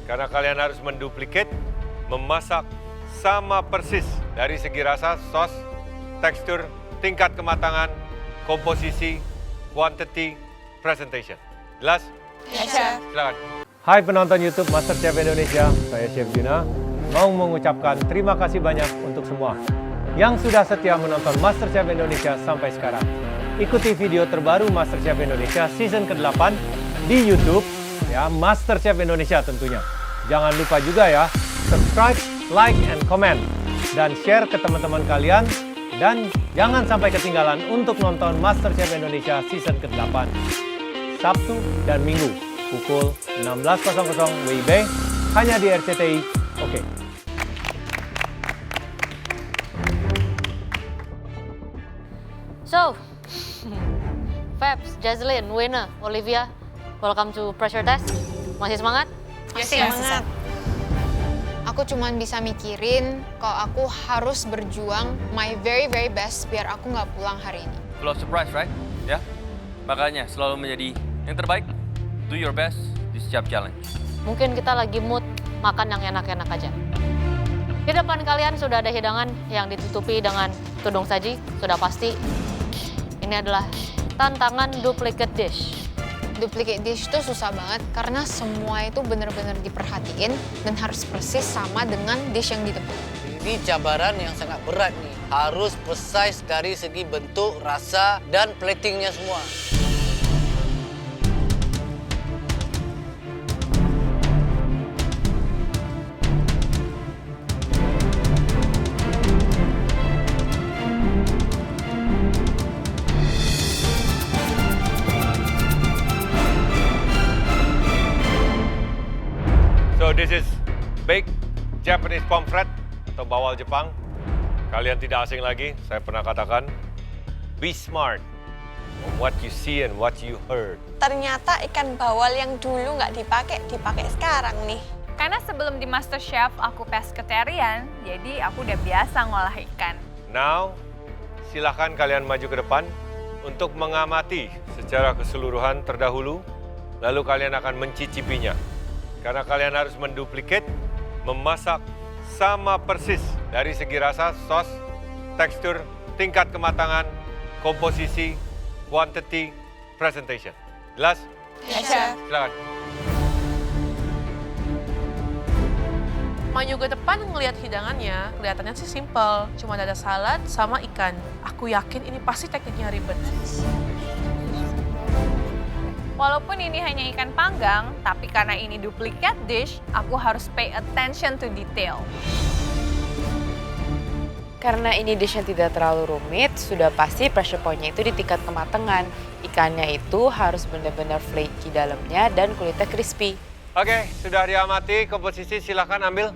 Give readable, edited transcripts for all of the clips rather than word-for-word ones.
Karena kalian harus menduplikat, memasak sama persis dari segi rasa, sos, tekstur, tingkat kematangan, komposisi, quantity, presentation. Jelas? Ya, Chef. Silakan. Hai penonton YouTube MasterChef Indonesia, saya Chef Juna. Mau mengucapkan terima kasih banyak untuk semua yang sudah setia menonton MasterChef Indonesia sampai sekarang. Ikuti video terbaru MasterChef Indonesia season ke-8 di YouTube, ya, MasterChef Indonesia tentunya. Jangan lupa juga ya, subscribe, like, and comment, dan share ke teman-teman kalian. Dan jangan sampai ketinggalan untuk nonton MasterChef Indonesia season ke-8. Sabtu dan Minggu, pukul 16.00 WIB, hanya di RCTI. Oke. So, Fabs, Jazlyn, Wena, Olivia, welcome to pressure test. Masih semangat? Masih semangat. Aku cuman bisa mikirin kalau aku harus berjuang my very best biar aku nggak pulang hari ini. Full of surprise, right? Ya. Makanya selalu menjadi yang terbaik. Do your best di setiap challenge. Mungkin kita lagi mood makan yang enak-enak aja. Di depan kalian sudah ada hidangan yang ditutupi dengan tudung saji, sudah pasti. Ini adalah tantangan duplicate dish. Duplicate dish itu susah banget karena semua itu bener-bener diperhatiin dan harus persis sama dengan dish yang di depan. Ini cabaran yang sangat berat nih. Harus precise dari segi bentuk, rasa, dan platingnya semua. So this is baked Japanese pomfret atau bawal Jepang. Kalian tidak asing lagi, saya pernah katakan, be smart on what you see and what you heard. Ternyata ikan bawal yang dulu nggak dipakai sekarang nih. Karena sebelum di MasterChef aku pescatarian, jadi aku udah biasa ngolah ikan. Now, silahkan kalian maju ke depan untuk mengamati secara keseluruhan terdahulu, lalu kalian akan mencicipinya. Karena kalian harus menduplikat, memasak sama persis dari segi rasa, sos, tekstur, tingkat kematangan, komposisi, quantity, presentation. Jelas? Ya, Chef. Silakan. Maju ke depan ngelihat hidangannya, kelihatannya sih simple. Cuma ada salad sama ikan. Aku yakin ini pasti tekniknya ribet. Walaupun ini hanya ikan panggang, tapi karena ini duplicate dish, aku harus pay attention to detail. Karena ini dishnya tidak terlalu rumit, sudah pasti pressure point-nya itu di tingkat kematangan. Ikannya itu harus benar-benar flaky dalamnya dan kulitnya crispy. Oke, sudah diamati komposisi, silahkan ambil.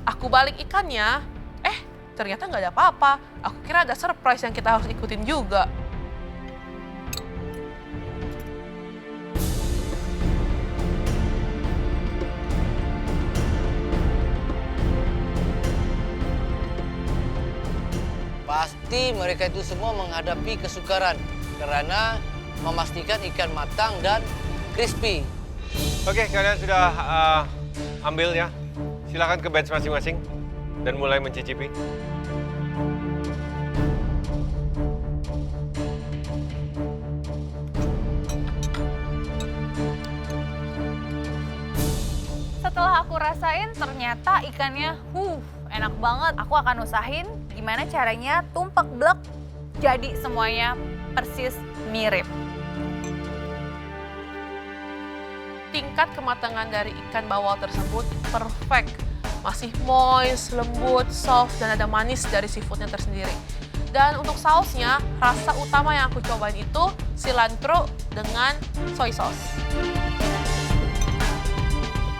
Aku balik ikannya, ternyata nggak ada apa-apa. Aku kira ada surprise yang kita harus ikutin juga. Pasti mereka itu semua menghadapi kesukaran karena memastikan ikan matang dan crispy. Oke, kalian sudah ambil ya. Silahkan ke bench masing-masing dan mulai mencicipi. Setelah aku rasain, ternyata ikannya enak banget. Aku akan usahain gimana caranya tumpak blek jadi semuanya persis mirip. Tingkat kematangan dari ikan bawal tersebut perfect. Masih moist, lembut, soft, dan ada manis dari seafoodnya tersendiri. Dan untuk sausnya, rasa utama yang aku cobain itu cilantro dengan soy sauce.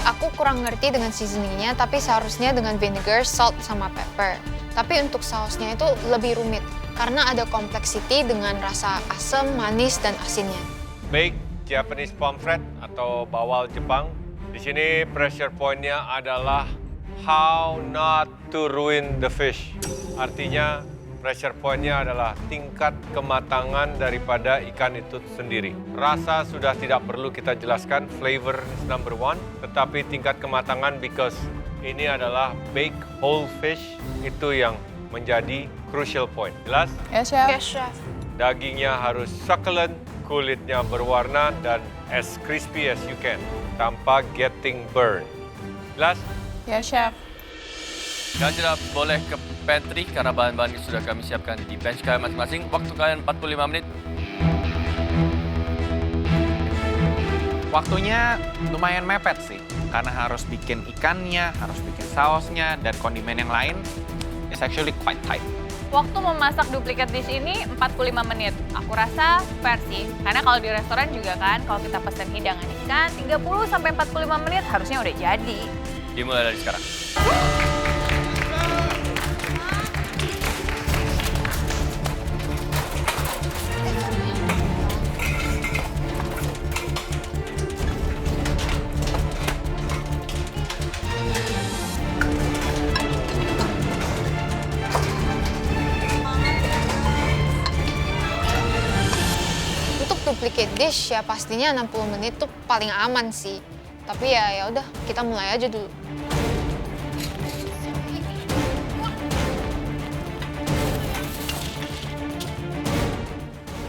Aku kurang ngerti dengan seasoningnya, tapi seharusnya dengan vinegar, salt, sama pepper. Tapi untuk sausnya itu lebih rumit, karena ada complexity dengan rasa asam, manis, dan asinnya. Baked Japanese pomfret atau bawal Jepang. Di sini pressure point-nya adalah how not to ruin the fish. Artinya Pressure point-nya adalah tingkat kematangan daripada ikan itu sendiri. Rasa sudah tidak perlu kita jelaskan, flavor is number one. Tetapi tingkat kematangan because ini adalah baked whole fish, itu yang menjadi crucial point. Jelas? Ya, Chef. Yes, Chef. Dagingnya harus succulent, kulitnya berwarna dan as crispy as you can, tanpa getting burned. Jelas? Ya, Chef. Kalian tidak boleh ke pantry karena bahan-bahan yang sudah kami siapkan di bench kalian masing-masing. Waktu kalian 45 menit. Waktunya lumayan mepet sih, karena harus bikin ikannya, harus bikin sausnya, dan kondimen yang lain. It's actually quite tight. Waktu memasak duplikat dish ini 45 menit. Aku rasa fair sih. Karena kalau di restoran juga kan, kalau kita pesen hidangan ikan, 30-45 menit harusnya udah jadi. Dimulai dari sekarang. Untuk duplicate dish ya pastinya 60 menit tuh paling aman sih. Tapi ya udah, kita mulai aja dulu.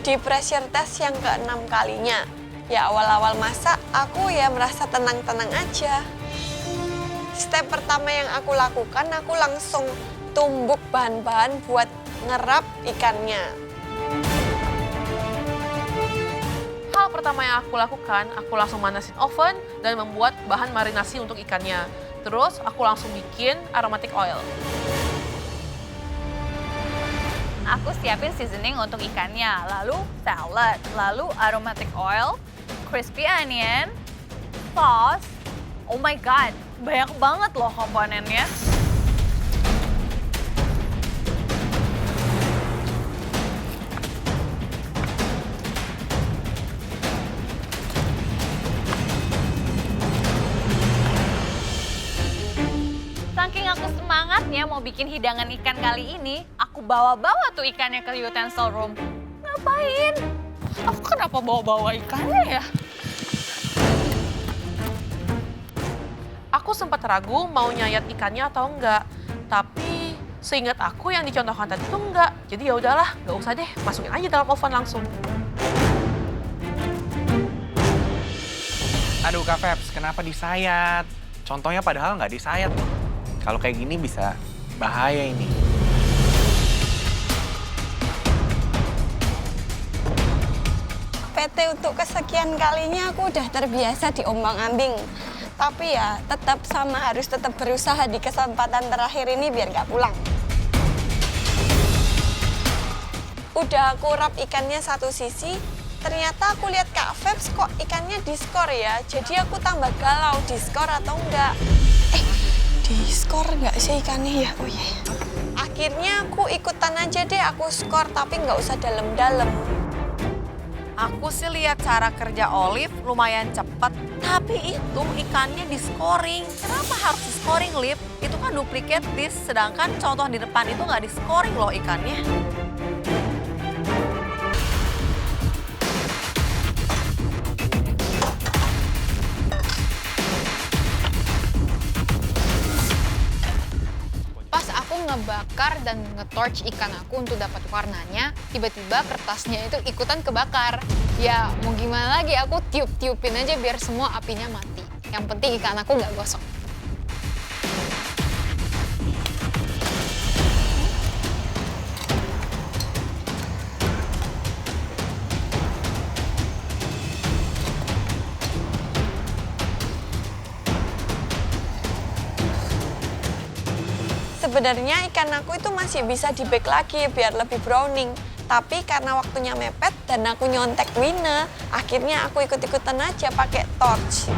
Di pressure test yang ke-6 kalinya. Ya awal-awal masak, aku ya merasa tenang-tenang aja. Step pertama yang aku lakukan, aku langsung tumbuk bahan-bahan buat ngerap ikannya. Hal pertama yang aku lakukan, aku langsung manasin oven dan membuat bahan marinasi untuk ikannya. Terus aku langsung bikin aromatic oil. Aku siapin seasoning untuk ikannya, lalu salad, lalu aromatic oil, crispy onion, sauce. Oh my god, banyak banget loh komponennya. Saking aku semangatnya mau bikin hidangan ikan kali ini, aku bawa-bawa tuh ikannya ke utensil room. Ngapain? Aku kenapa bawa-bawa ikannya ya? Aku sempat ragu mau nyayat ikannya atau enggak. Tapi seingat aku yang dicontohkan tadi itu enggak. Jadi ya udahlah, nggak usah deh, masukin aja dalam oven langsung. Aduh Kak Febs, kenapa disayat? Contohnya padahal nggak disayat nih. Kalau kayak gini bisa bahaya ini. PT untuk kesekian kalinya aku udah terbiasa diombang-ambing. Tapi ya tetap harus tetap berusaha di kesempatan terakhir ini biar nggak pulang. Udah aku rap ikannya satu sisi, ternyata aku lihat Kak Febs kok ikannya diskor ya. Jadi aku tambah galau, diskor atau enggak. Diskor nggak sih ikannya ya? Oh iya. Akhirnya aku ikutan aja deh, aku skor tapi nggak usah dalam-dalam. Aku sih lihat cara kerja Olive lumayan cepat, tapi itu ikannya di-scoring. Kenapa harus di-scoring, Liv? Itu kan duplicate dish, sedangkan contoh di depan itu nggak di-scoring loh ikannya. Pas aku ngebakar dan nge-torch ikan aku untuk dapat warnanya, tiba-tiba kertasnya itu ikutan kebakar. Ya mau gimana lagi, aku tiup-tiupin aja biar semua apinya mati. Yang penting ikan aku nggak gosong. Sebenarnya ikan aku itu masih bisa di-bake lagi biar lebih browning. Tapi karena waktunya mepet dan aku nyontek Wina, akhirnya aku ikut-ikutan aja pakai torch.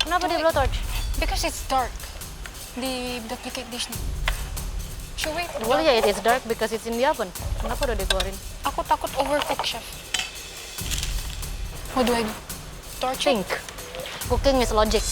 Kenapa di blowtorch? Because it's dark. di duplicate dish nih. Should we? Well, yeah, it is dark because it's in the oven. Kenapa udah dikeluarin? Aku takut overcook, chef. What do I do? Torch it? Think. Cooking is logic.